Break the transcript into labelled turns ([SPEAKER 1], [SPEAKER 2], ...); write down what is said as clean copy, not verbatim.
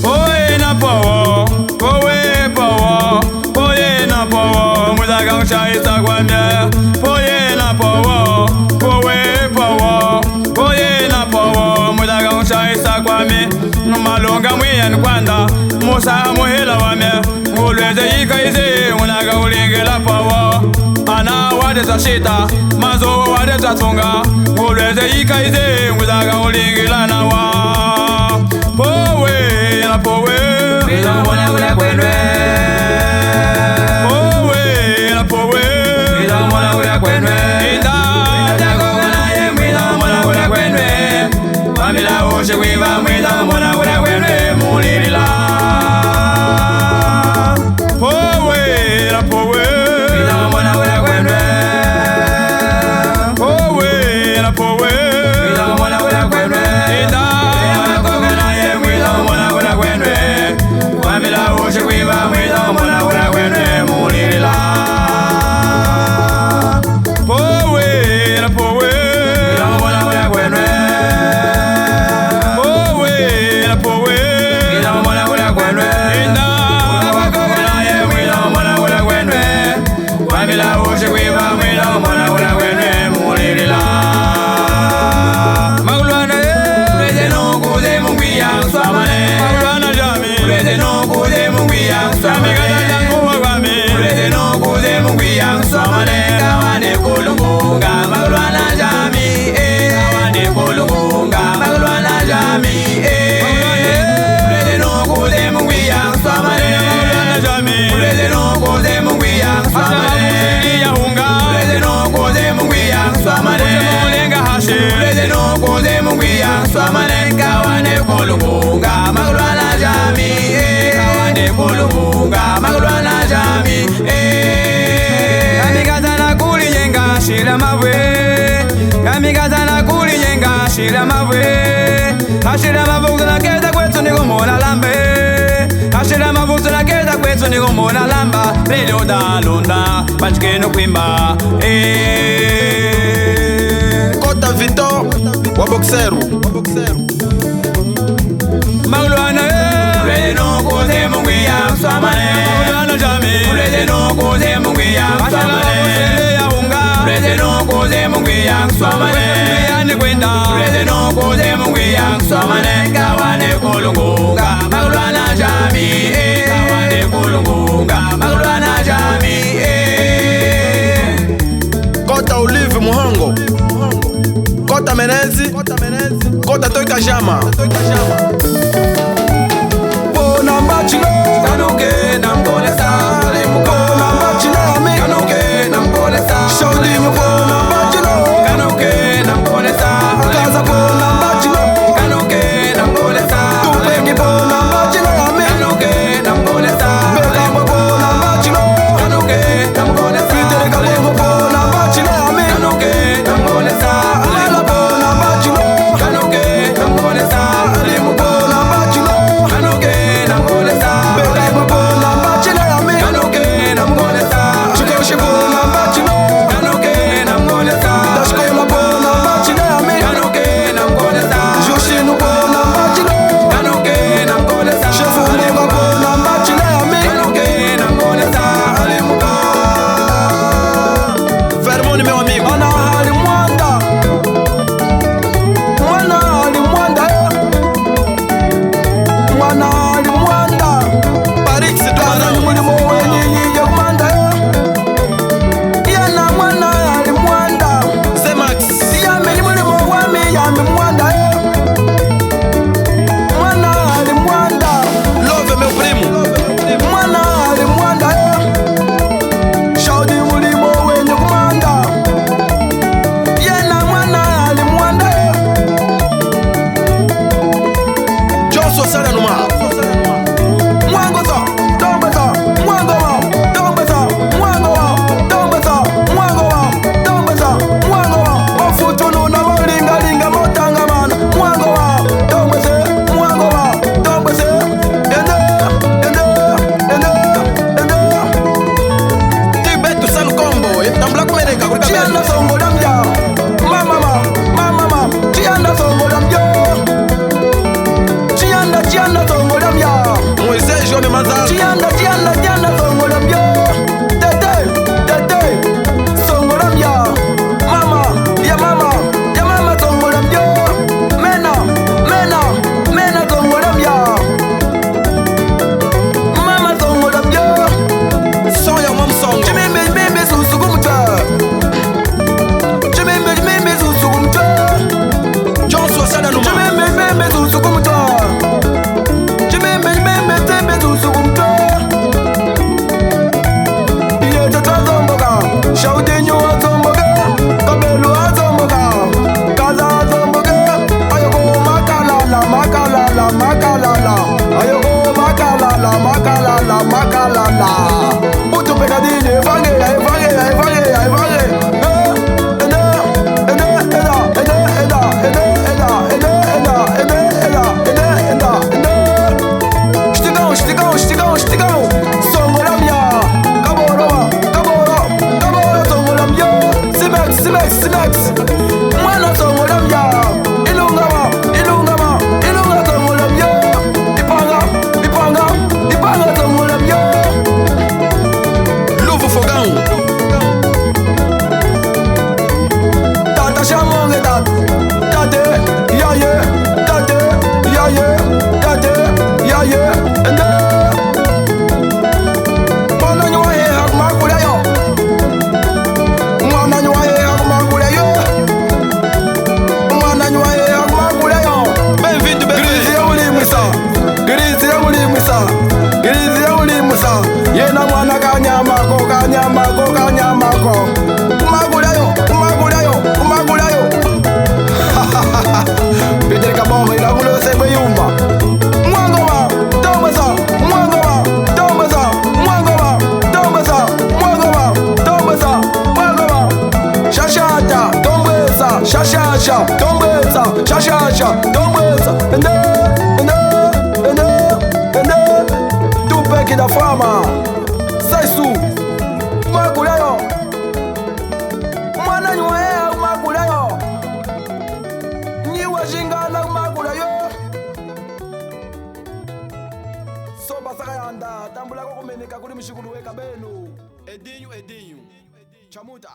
[SPEAKER 1] Oye na powo, oye powo, oye na powo, muzaga ushaita kwambia. Oye na powo, oye powo, oye na powo, muzaga ushaita kwambia. Numalonga mwiyan kwanda, musa muhila wame. Ulweze ikaize, unaga ulingela powo. Ana wadeza shita, mazo wadeza tunga. Ulweze ikaize, muzaga ulingela na wa. Powe na powe,
[SPEAKER 2] Mwiza mwana ula kwenwe.
[SPEAKER 1] powe na powe,
[SPEAKER 2] Mwiza mwana ula kwenwe.
[SPEAKER 1] inda
[SPEAKER 2] Jagoga naye mwiza mwana ula kwenwe. Wamila ushe kwiva mwiza mwana ula kwenwe. Mulilila.
[SPEAKER 1] powe na powe,
[SPEAKER 2] Mwiza mwana ula kwenwe.
[SPEAKER 1] powe na powe,
[SPEAKER 2] Mwiza mwana ula kwenwe.
[SPEAKER 1] inda
[SPEAKER 2] Jagoga naye mwiza mwana ula kwenwe. Wamila ushe kwiva mwiza mwana ula kwenwe. Mulilila.
[SPEAKER 1] powe na powe,
[SPEAKER 2] Mwiza mwana ula kwenwe.
[SPEAKER 1] powe na powe,
[SPEAKER 2] Mwiza mwana ula kwenwe.
[SPEAKER 1] inda
[SPEAKER 2] Wagoga naye mwiza mwana ula kwenwe. Wamila ushe kwiva mwiza mwana ula kwenwe. Mulilila.
[SPEAKER 1] magulwana
[SPEAKER 2] Uleze nukuze mungwiya swamane.
[SPEAKER 1] magulwana jami,
[SPEAKER 2] Uleze nukuze mungwiya swamane.
[SPEAKER 1] amigana nguwa gwami,
[SPEAKER 2] Uleze nukuze mungwiya swamane. Kawane kulungunga magulwana jami. Kawane kulungunga magulwana jami. Uleze nukuze mungwiya swamane.
[SPEAKER 1] magulwana jami,
[SPEAKER 2] Uleze nukuze mungwiya swamane.
[SPEAKER 1] yahunga,
[SPEAKER 2] Uleze nukuze mungwiya swamane.
[SPEAKER 1] mulenga hashe,
[SPEAKER 2] Uleze nukuze mungwiya swamane. Kawane kulungunga magulwana jami. Kawane kulungunga magulwana jami.
[SPEAKER 1] kamikazana kuli yenga shila mabwe, kamikazana kuli yenga shila mabwe, ashila mavuzo na keza kwetu niko mona lambe, ashila mavuzo na keza kwetu niko mona lamba, lelo da londa bachikeno kwimba
[SPEAKER 3] Kota Vitor wa boxeru.
[SPEAKER 1] magulwana
[SPEAKER 2] Uleze nukuze mungwiya swamane.
[SPEAKER 1] magulwana jami,
[SPEAKER 2] Uleze nukuze mungwiya
[SPEAKER 1] ashila
[SPEAKER 2] swamane.
[SPEAKER 1] mavuzele yahunga,
[SPEAKER 2] Uleze nukuze mungwiya swamane.
[SPEAKER 1] yani kwenda,
[SPEAKER 2] Uleze nukuze mungwiya swamane. Kawane kulungunga magulwana jami. Kawane kulungunga magulwana jami.
[SPEAKER 3] Kota Olive Muhango. Kota Menezi. Kota Toika Jama. Bona mbachilo.
[SPEAKER 2] Kanuke na mkolesa.
[SPEAKER 3] Bona mbachilo ami.
[SPEAKER 2] Kanuke na mkolesa.
[SPEAKER 3] Shaudi bona mbachilo.
[SPEAKER 2] Kanuke na mkolesa.
[SPEAKER 3] Kaza bona mbachilo.
[SPEAKER 2] Kanuke na mkolesa.
[SPEAKER 3] Tupeki bona mbachilo ami.
[SPEAKER 2] Kanuke na mkolesa.
[SPEAKER 3] Beka bona mbachilo.
[SPEAKER 2] Kanuke na mkolesa.
[SPEAKER 3] Fitere kabo bona mbachilo ami.
[SPEAKER 2] Kanuke na mkolesa.
[SPEAKER 3] Ala bona mbachilo.
[SPEAKER 2] Kanuke na mkolesa.
[SPEAKER 3] Alimu bona mbachilo.
[SPEAKER 2] Kanuke na mkolesa.
[SPEAKER 3] Beka bona mbachilo ami.
[SPEAKER 2] Kanuke na mkolesa.
[SPEAKER 3] Chikoshi bona mbachilo. tongolemya ilungama ilungama ilunga tongolemya ipanga ipanga ipanga tongolemya Luvu Fogão Tata chamonge tate yaye tate yaye tate yaye ende Mwana nywa he hakumagula yo Mwana nywa he hakumagula yo Mwana nywa he hakumagula yo Bem-vindo Grizi ya ulimwisa Grizi ya ulimwisa Grizi ya ulimwisa Yena mwana kanyamako kanyamako kanyamako Kumagula yo kumagula yo kumagula yo Peter Kabonga ilagulo sebe yumba Mwangoma Tomasa Mwangoma Tomasa Mwangoma Tomasa Mwangoma Tomasa Mwangoma Shashata Tombesa Shashasha Tombesa Shashasha Tombesa Ende Tupeki da fama Saisu Mwagula yo Mwana nywaea umagula yo Nyiwa jingala umagula yo Soba sakayanda tambula kukumenika kuli mishikulu weka benu Edinho Chamuta